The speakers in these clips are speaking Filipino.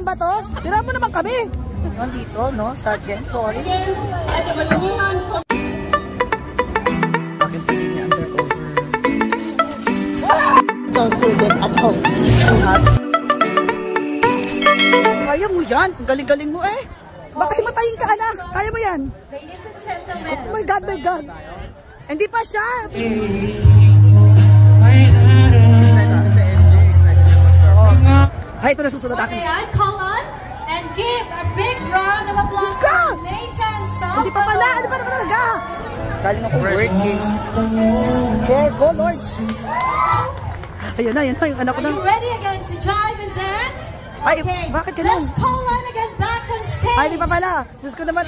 ba to? Tira mo naman kami. Nandito, no? Sergeant, sorry. Bakit hindi niya undercover? Don't do this at home. Kaya mo yan. Galing-galing mo eh. Baka himatayin ka, anak. Kaya mo yan. Ladies and gentlemen. Oh my God, my God. Hindi pa siya. Ay, ito na susunod akin. Okay, I call on and give a big round of applause to Nathan Salvador. Hindi pa pala. Ano pa naman talaga? Galing ako working. Okay, go Lord. Ayun na, ayun na. Yung anak ko na. Are you ready again to jive and dance? Ay, Okay, bakit ganun? let's call on again back on stage. Ay, di pa pala. Diyos ko naman.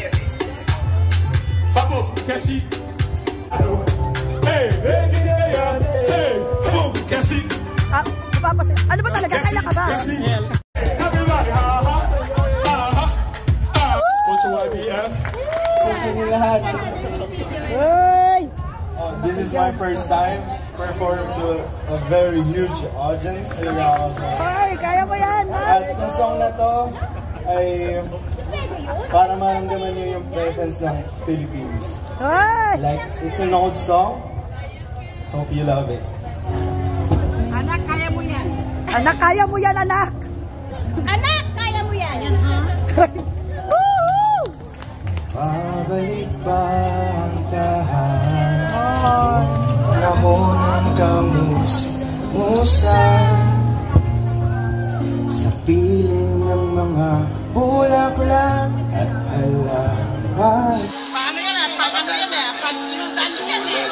Vamos, Cassie. Hey, hey, hey, come on, Cassie. Ah, papapas. Ano ba talaga? Kaya ka ba? Everybody, ha, ha, ha, ha. What's your IBF? Gusto niyo lahat. Hey! Oh, this is my first time perform to a very huge audience. Ay, kaya mo yan. At itong song na to ay para maramdaman niyo yung presence ng Philippines. Ay! Like, it's an old song. Hope you love it. Anak, kaya mo yan. Anak, kaya mo yan, anak. Anak, kaya mo yan. Woo! Pabalik ba ang tahan? Panahon ng kamus-musan sa piling ng mga bulaklak at halaman. Paano yan eh? Paano yan eh? Pagsunutan yan eh.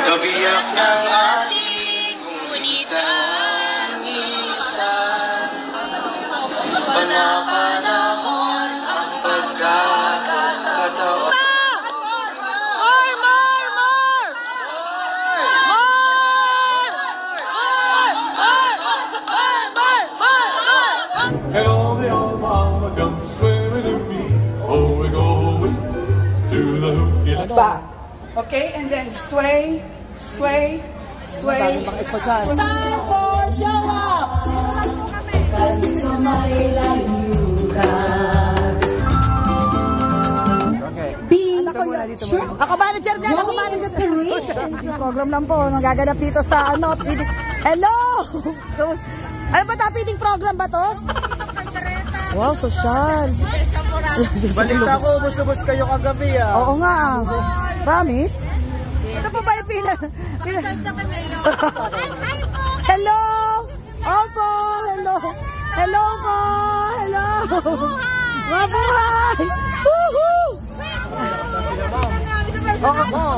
Kabiyak ng ating ngunitang isan, panapanahon ang pagkakataon. Hell, the old mama comes swimming to me. Oh, we go to the hook. Back. Okay, and then sway, sway, sway. Stop for show up! Ganito may layuran. Being sure. Ako manager dyan, ako manager. Program lang po, nagaganap dito sa ano. Hello! Ano ba ito? Feeding program ba to? Wow, social. Balita ko, ubos-ubos kayo kagabi ah. Oo nga ah. Promise? Ito po ba yung pila? Hello! Opo! Hello! Hello po! Hello! Mabuhay! Woohoo!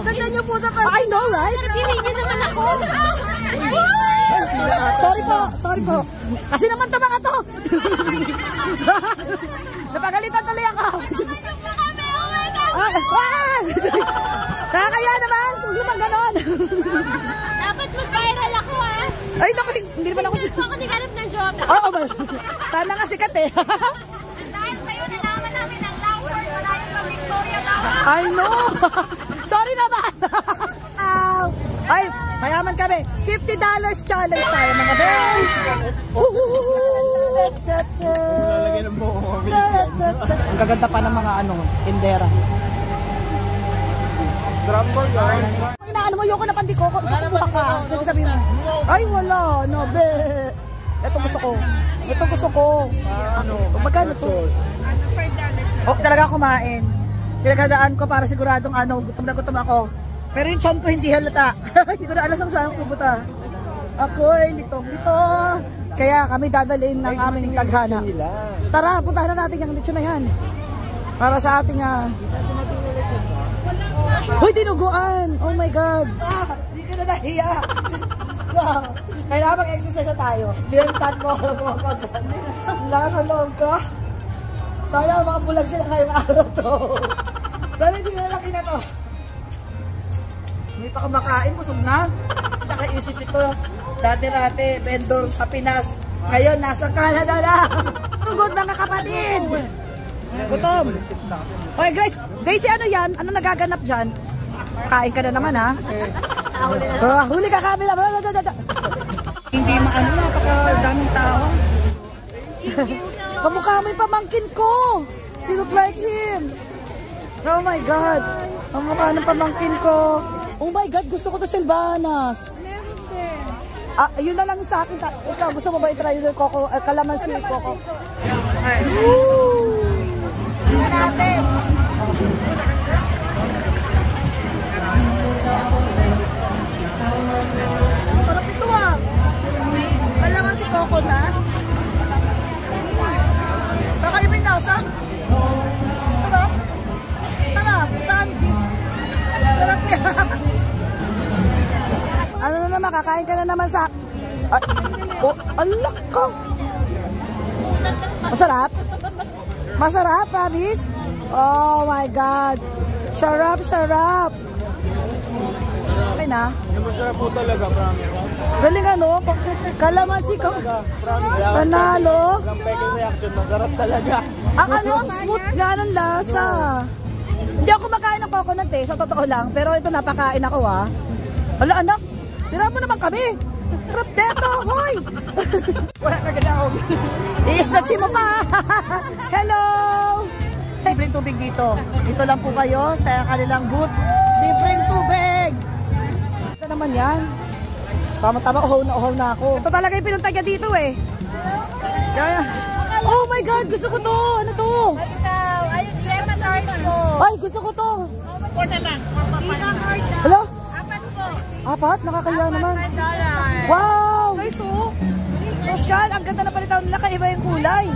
Ganda niyo po na I know, right? Pinigil naman ako. Sorry po, sorry po. Kasi naman ito mga to. Napagalitan tuloy ako. Kaya naman, huwag naman ganon. Dapat mag-viral ako ah. Ay, naku, hindi naman ako. Hindi ako niganap ng job. Oo, sana nga sikat eh. Dahil sa'yo nalaman namin ang Langford malayo sa Victoria Tower. I know. Sorry naman. Ay, mayaman kami. $50 challenge tayo mga besh. Ang gaganda pa ng mga ano, tindera. Inaano mo, yoko na pandiko ko. Ito kumuha ka. Sabi mo, ay wala, no, be. Ito gusto ko. Ito gusto ko. Ano? Magkano to? Oh, talaga kumain. Pinagdadaan ko para siguradong ano, gutom na gutom ako. Pero yung tiyan ko hindi halata. Hindi ko na alas ang saan pupunta. Ako ay litong dito. Kaya kami dadalhin ng aming taghana. Tara, puntahan na natin yung lechon na yan. Para sa ating Uy, dinuguan! Oh my God! Hindi ka na nahiya! Kailangan mag-exercise tayo. Lintan mo ako ng mga pagkakas. Lakas ang loob ko. Sana makabulag sila ngayong araw to. Sana hindi na laki na to. Hindi pa kumakain, busog na. Nakaisip ito. Dati-rate, vendor sa Pinas. Ngayon, nasa Canada na. Tugod mga kapatid! Gutom! Okay guys, Daisy, ano yan? Ano nagaganap dyan? Kain ka na naman ha? Huli ka kami na. Hindi maano, napakadaming tao. Kamukha mo yung pamangkin ko. You look like him. Oh my God. Kamukha ng pamangkin ko. Oh my God, gusto ko to Silvanas. Meron din. Yun na lang sa akin. Ikaw, gusto mo ba i-try yung Coco, kalamansi Coco? Woo! Tingnan natin. Sarap ito kalamansi Coco na. Kakaiba yung nasa. Sarap. Sarap. Candies. Sarap yan. Ano na naman, kakain ka na naman sa... alak ka. Masarap? Masarap, promise? Oh my God. Sarap, sarap. Okay na? Masarap po talaga, promise. Galing ano? Kalamansi ka. Panalo. Ang peking reaction, masarap talaga. Ang ano, smooth nga ng lasa. Hindi ako makain ng coconut sa totoo lang. Pero ito napakain ako Wala anak, tira mo naman kami. Trap deto, hoy! Wala ka ganaw. I-snatch mo pa. Hello! Libreng tubig dito. Dito lang po kayo sa kanilang booth. Libreng tubig. Ito naman yan. Tama-tama, uhaw na ako. Ito talaga yung pinunta niya dito Oh my God, gusto ko to. Ano to? Ikaw, ayun, lemon tart po. Ay, gusto ko to. Porta lang. Lemon tart na. Hello? 4 po. 4? Nakakaya naman. $5. Wow! Guys, social. Ang ganda na palitaw nila. Kaiba yung kulay.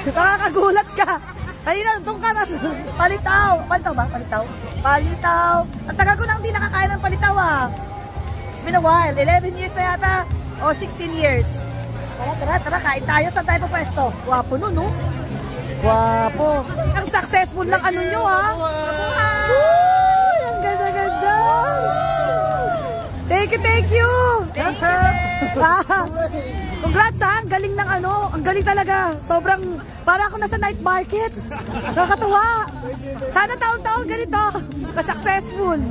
Nakakagulat ka. Kanina, doon ka na. Palitaw. Palitaw ba? Palitaw? Palitaw. Ang tagal ko nang hindi nakakain ng palitaw It's been a while. 11 years na yata. O 16 years. Tara, kain tayo. Saan tayo pa pwesto? Wapo nun, no? Wapo. Ang successful ng ano nyo, Uy, ang ganda-ganda. Thank you. Congrats ang galing ng ano. Ang galing talaga. Sobrang, para ako nasa night market. Nakakatuwa. Sana taon-taon ganito. Ka-successful.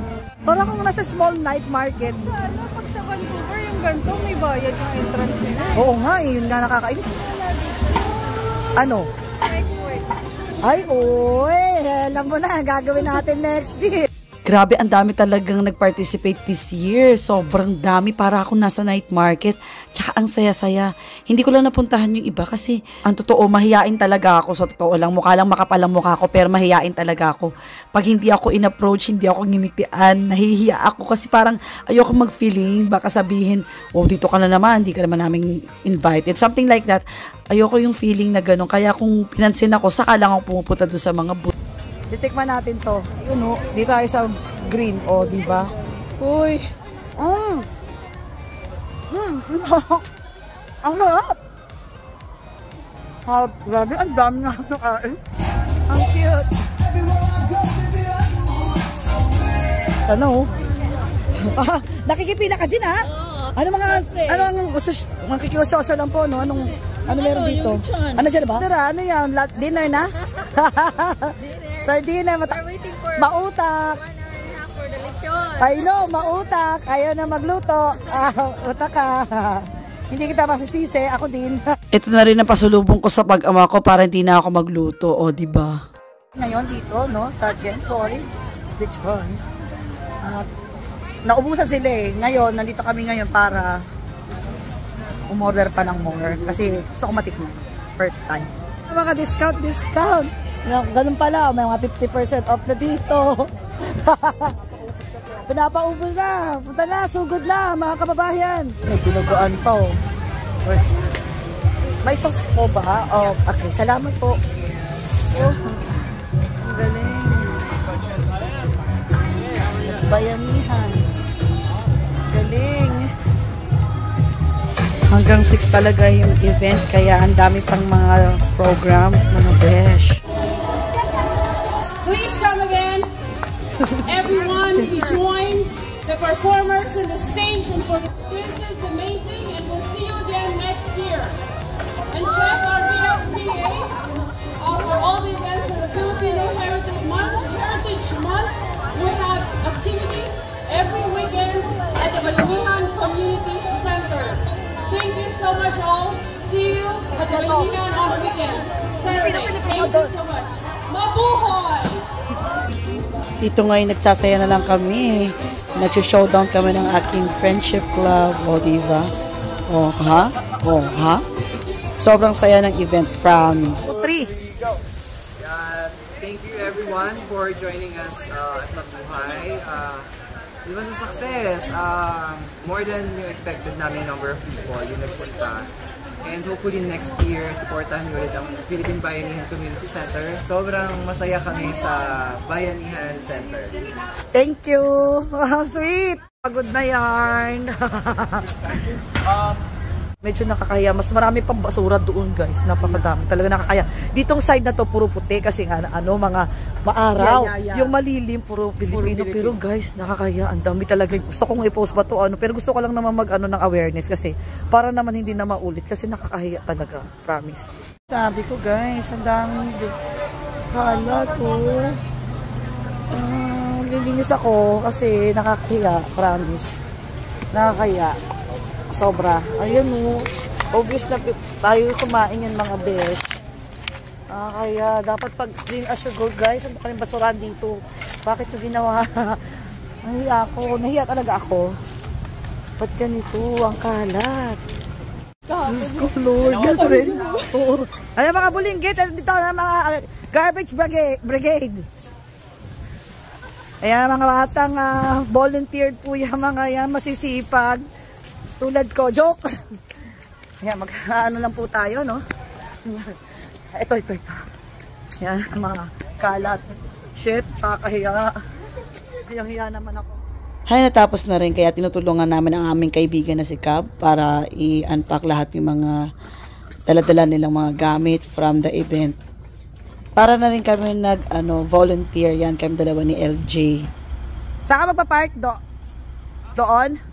Para akong nasa small night market. Ano, pag sa Vancouver yung ganito, may bayad yung entrance nila. Oo nga, yun nga nakakainis. Ano? Ay, alam mo na, gagawin natin next year. Grabe, ang dami talagang nag-participate this year. Sobrang dami, para ako nasa night market. Tsaka ang saya-saya. Hindi ko lang napuntahan yung iba kasi ang totoo, mahiyain talaga ako. Sa totoo lang, mukha lang makapal ang mukha ko, pero mahiyain talaga ako. Pag hindi ako in-approach, hindi ako nginitian, nahihiya ako kasi parang ayoko mag-feeling. Baka sabihin, dito ka na naman, hindi ka naman namin invited. Something like that. Ayoko yung feeling na gano'n. Kaya kung pinansin ako, saka lang ako pumupunta doon sa mga booth. Titikman natin to. Yun dito tayo sa green. Di ba? Uy. Ang sarap. Grabe, ang dami nga nakain. Ang cute. Ano? Nakikipila ka din Ano ang kikiososyo lang po, no? Ano meron dito? Ano dyan ba? Tara, ano yan? Dinner na? For dinner, mautak. I know, mautak. Ayaw na magluto. Utak ka. Hindi kita masisisi, ako din. Ito na rin ang pasulubong ko sa pag-ama ko para hindi na ako magluto, diba? Ngayon dito, no, sa Gentoy Beach Bar. Naubusan sila Ngayon, nandito kami ngayon para umorder pa ng more. Kasi gusto ko matikman. First time. Mga discount. Ganun pala, may mga 50% off na dito. Pinapaubos na. Punta na, sugod na, mga kababayan. May binuguan pa May sauce po ba? Okay, salamat po. Ang galing. It's bayanihan. Galing. Hanggang 6 talaga yung event, kaya ang dami pang mga programs, mga besh. Please come again. Everyone, we join the performers on the stage. And this is amazing, and we'll see you again next year. And check our VXDA for all the events for the Filipino Heritage Month. We have activities every weekend at the Balamihan Community show. See you at the Maynila on weekend. Saturday. Thank you so much. Mabuhay! Dito ngayon nagsasaya na lang kami. Nag-showdown kami ng aking friendship club. O, diba? O, ha? O, ha? Sobrang saya ng event, promise. 3. Thank you everyone for joining us at Mabuhay. It was a success. More than yung expected namin number of people yung nagpunta. And hopefully next year, supportahan nyo ulit ang Philippine Bayanihan Community Center. Sobrang masaya kami sa Bayanihan Center. Thank you! Wow, sweet! Pagod na yarn! Medyo nakakaya. Mas marami pang basura doon, guys. Napakadami. Talaga nakakaya. Ditong side na to, puro puti. Kasi nga, mga maaraw. Yung malilim, puro Pilipino. Pero guys, nakakaya. Ang dami talaga. Gusto kong i-post ba to? Pero gusto ko lang naman ng awareness. Kasi, para naman hindi na maulit. Kasi nakakaya talaga. Promise. Sabi ko, guys, ang dami. Kala ko. Lilinis ako. Kasi nakakaya. Promise. Nakakaya. Sobra. Ayun o. Obvious na tayo kumain yan mga besh. Kaya dapat pag clean as you go guys. Ano kaming basurahan dito? Bakit ito ginawa? Nahiya ako. Nahiya talaga ako. Ba't ganito? Ang kalat. Diyos ko Lord. Ganito rin. Ayan mga bulinggit. Dito na mga garbage brigade. Ayan mga batang volunteered po yung mga yan. Masisipag. Tulad ko, joke. Ayan, ano lang po tayo, no? Ito. Ayan, mga kalat. Shit, kakahiya. Hiyang-hiya naman ako. Hay, natapos na rin. Kaya tinutulungan namin ang aming kaibigan na si Cab para i-unpack lahat yung mga dala-dala nilang mga gamit from the event. Para na rin kami volunteer yan. Kami dalawa ni LJ. Saan ka magpa-park? Doon?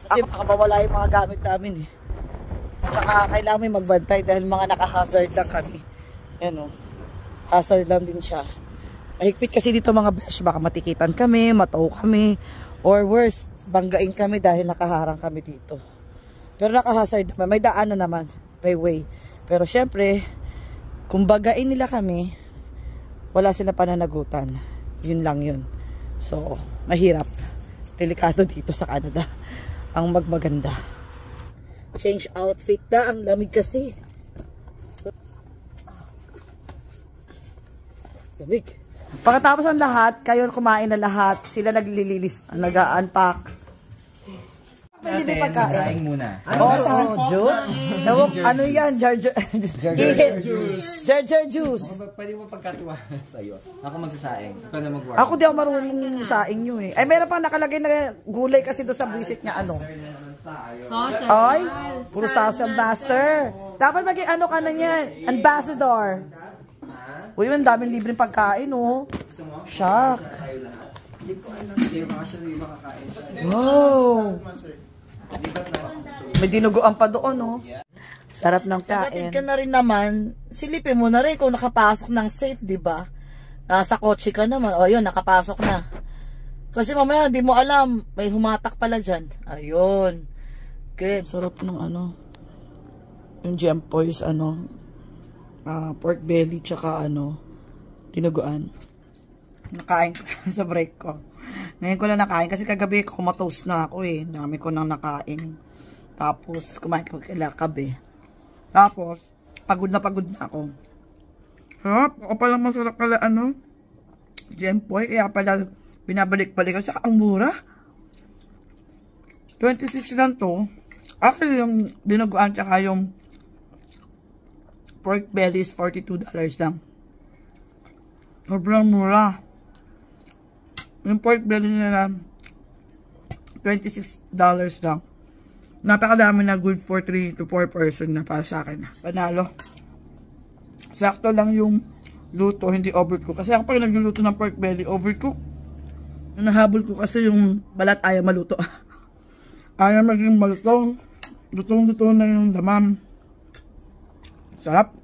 Kasi makabawala yung mga gamit namin eh. Tsaka kailangan may magbantay dahil mga naka-hazard lang kami. Yan o. Hazard lang din siya. Mahigpit kasi dito mga besh. Baka matikitan kami, mataw kami. Or worse, banggain kami dahil nakaharang kami dito. Pero naka-hazard naman. May daanan naman. May way. Pero syempre, kung bagain nila kami, wala sila pananagutan. Yun lang yun. So, mahirap. Delikado dito sa Canada. Ang magmaganda. Change outfit na. Ang lamig kasi. Lamig. Pagkatapos ng lahat, kayo kumain na lahat. Sila naglililis, nag-unpack. Hindi pagkain. Saing muna. Ano? Juice? Ano yan? Jar juice. Pwede mo pagkatuwa sa'yo. Ako magsasaing. Ikaw na mag-work. Ako di ako marunong saing nyo eh. Ay, meron pang nakalagay na gulay kasi doon sa visit niya ano. Ay, puro sauce ambassador. Dapat maging ano ka na yan. Ambassador. Uy, ang daming libreng pagkain oh. Shock. Hindi ko alam. Hindi ko actually makakain siya. Wow. May dinuguan pa doon, no? Sarap ng kain. Sagatid ka na rin naman, silipin mo na rin kung nakapasok ng safe, di ba? Sa kotse ka naman. O, yun, nakapasok na. Kasi mamaya, di mo alam, may humatak pala dyan. Ayun. Good. Sarap ng yung Gempoy's, pork belly, tsaka dinuguan. Nakain ko sa break ko. Ngayon ko lang nakain kasi kagabi kumatos na ako eh. Dami ko nang nakain. Tapos kumain ko kay Kabe. Tapos pagod na ako. Sarap. Ako palang masarap pala Gempoy. Kaya pala binabalik-balik. Kasi ang mura. 26 lang to. Actually yung dinuguan tsaka yung pork belly is $42 lang. Sobrang mura. Yung pork belly nila, $26 lang. Napakadami na good for 3 to 4 person na para sa akin. Panalo. Sakto lang yung luto, hindi overcook. Kasi ako pag nagluluto ng pork belly, overcook. Nahabol ko kasi yung balat ayaw maluto. Ayaw maging malutong. Lutong-lutong na yung laman. Sarap.